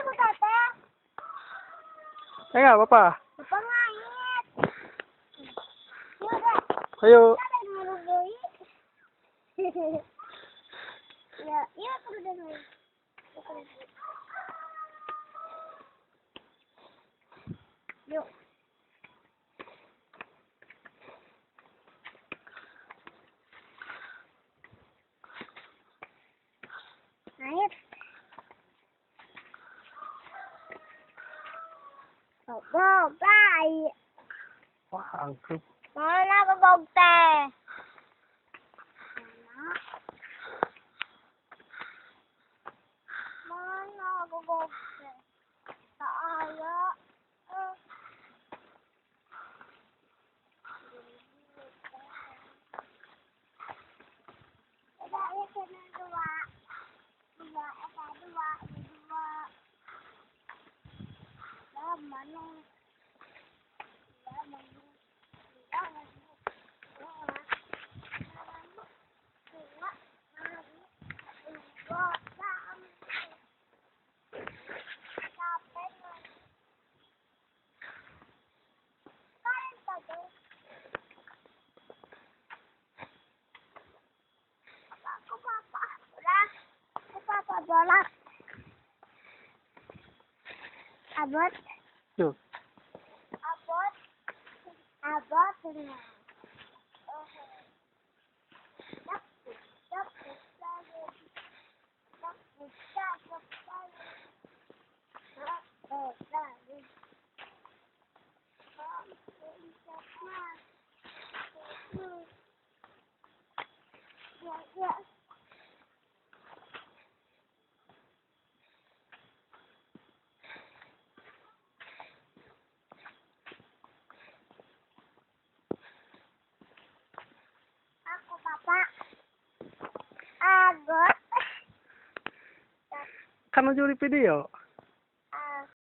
aku teteh. Enggak apa-apa. Bapak ngait. Yaudah. Ayo. Ada yang mau beli. Ya, iya aku udah beli. Yuk. Naik. Oh, baik. Wah, angkuh. Mana bebog teh? Mana bebog teh? Tak ada. Udah ya kena dua. Dua. Mana? Bolak. Abot. Yuk. Abot. Ya. Aku papa. Abot. Kan mau juri video.